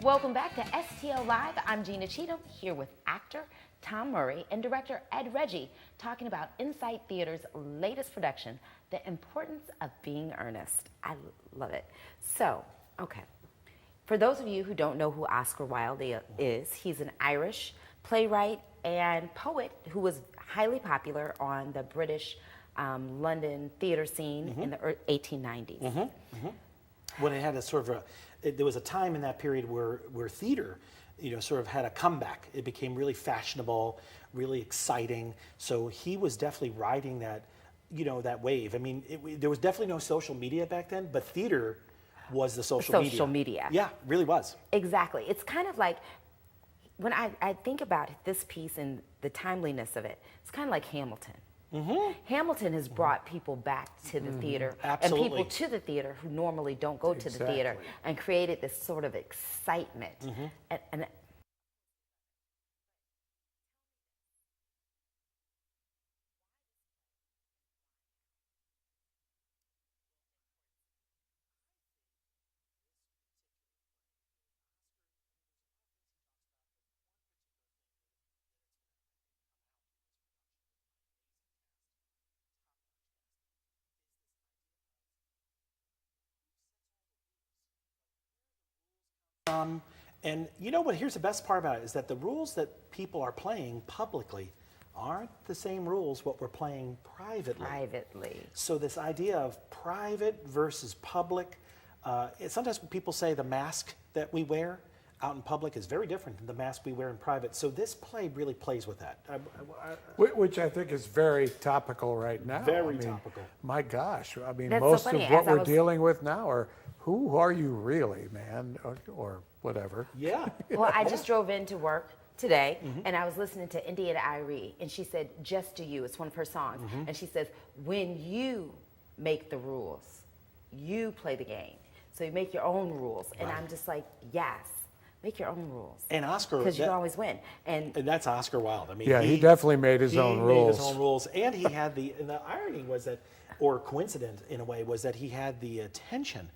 Welcome back to STL Live. I'm Gina Cheatham, here with actor Tom Murray and director Ed Reggie, talking about Insight Theater's latest production, The Importance of Being Earnest. I love it. So, okay. For those of you who don't know who Oscar Wilde is, he's an Irish playwright and poet who was highly popular on the British London theater scene in the 1890s. When it had a sort of there was a time in that period where theater, sort of had a comeback. It became really fashionable, really exciting. So he was definitely riding that, that wave. I mean, there was definitely no social media back then, but theater was the social media. Social media. Yeah, it really was. Exactly. It's kind of like, when I think about this piece and the timeliness of it, it's kind of like Hamilton. Hamilton has brought people back to the theater, Absolutely. and people to the theater who normally don't go to the theater, and created this sort of excitement. And And you know what? Here's the best part about it, is that the rules that people are playing publicly aren't the same rules what we're playing privately. So this idea of private versus public, sometimes people say the mask that we wear out in public is very different than the mask we wear in private. So this play really plays with that. Which I think is very topical right now. Very topical. My gosh, I mean, That's so most funny. of what As I we're was- dealing with now are, who are you really, man, or whatever. Yeah. well, I just drove into work today, and I was listening to India Irie, and she said, "Just to You." It's one of her songs, and she says, "When you make the rules, you play the game. So you make your own rules." And I'm just like, yes, make your own rules. And Oscar, Because you can always win. And that's Oscar Wilde. I mean, Yeah, he definitely made his own He rules. made his own rules, and he had and the irony was that, or coincidence in a way, was that he had the attention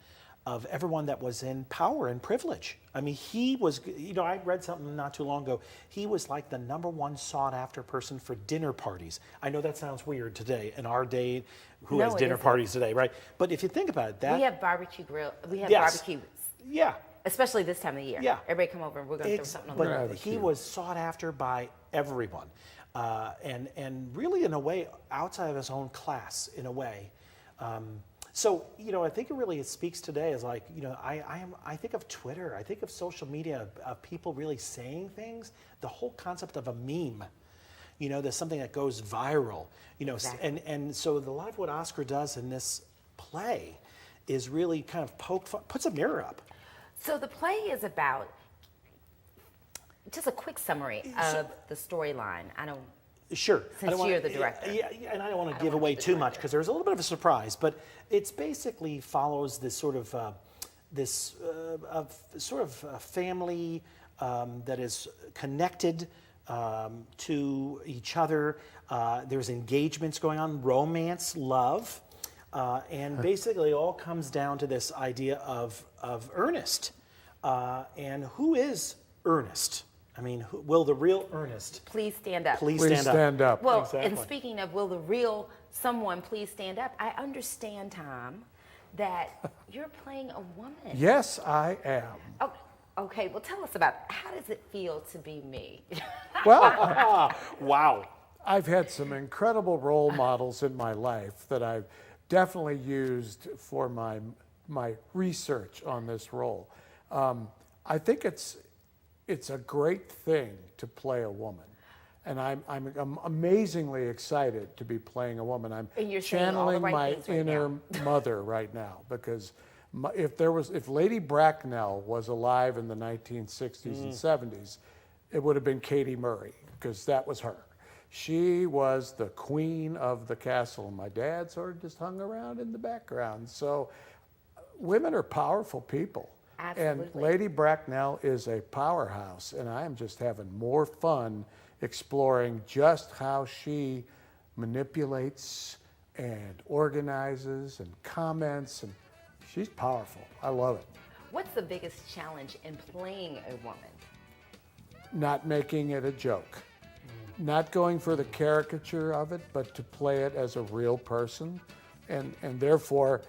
of everyone that was in power and privilege. I mean, he was, I read something not too long ago, he was like the #1 sought after person for dinner parties. I know that sounds weird today, in our day, who No, has it dinner isn't. parties today, right? But if you think about it, that. we have barbecue grill. We have Yes. barbecues, Yeah. especially this time of year. Yeah. Everybody come over and we're going to throw something on the grill. But he was sought after by everyone, and really in a way outside of his own class, in a way. So I think it speaks today as like I think of Twitter, I think of social media, of people really saying things. The whole concept of a meme, there's something that goes viral, Exactly. and so a lot of what Oscar does in this play is really kind of puts a mirror up. So the play is about, just a quick summary of the storyline. I don't. Sure. Since you're the director. Yeah, and I don't want to give wanna away be the too much director. because there's a little bit of a surprise, but it's basically follows this sort of family that is connected to each other. There's engagements going on, romance, love, and basically it all comes down to this idea of Ernest. And who is Ernest? I mean, will the real Ernest Please stand up. please Please stand up? stand up. Well, Exactly. and speaking of will the real someone please stand up, I understand, Tom, that you're playing a woman. Yes, I am. Oh, okay, well, tell us about it. How does it feel to be me? Well, Wow. I've had some incredible role models in my life that I've definitely used for my research on this role. I think it's a great thing to play a woman, and I'm amazingly excited to be playing a woman. I'm And you're saying all the channeling right my things right inner mother right now, because if Lady Bracknell was alive in the 1960s and 70s, it would have been Katie Murray, because that was her. She was the queen of the castle. My dad sort of just hung around in the background. So women are powerful people. And Absolutely. Lady Bracknell is a powerhouse, and I am just having more fun exploring just how she manipulates and organizes and comments, and she's powerful. I love it. What's the biggest challenge in playing a woman? Not making it a joke. Not going for the caricature of it, but to play it as a real person, and therefore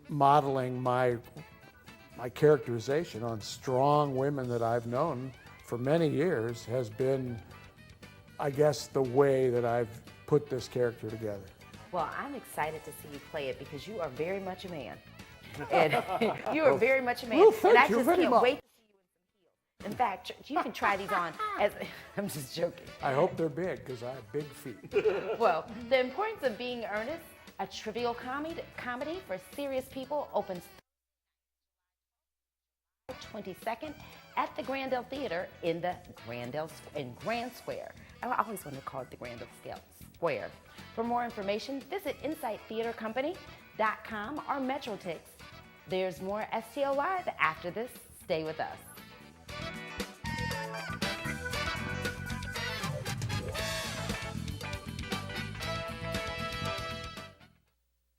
modeling my characterization on strong women that I've known for many years has been, I guess, the way that I've put this character together. Well, I'm excited to see you play it because you are very much a man. And you are very much a man. Well, thank and I you just very can't much. wait to see you in some heels. In fact, you can try these on as I'm just joking. I hope they're big because I have big feet. Well, The Importance of Being Earnest, a trivial comedy for serious people, opens 22nd at the Grandel Theater in the Grand Square. I always want to call it the Grandel Square. For more information, visit InsightTheaterCompany.com or MetroTix. There's more STL Live after this. Stay with us.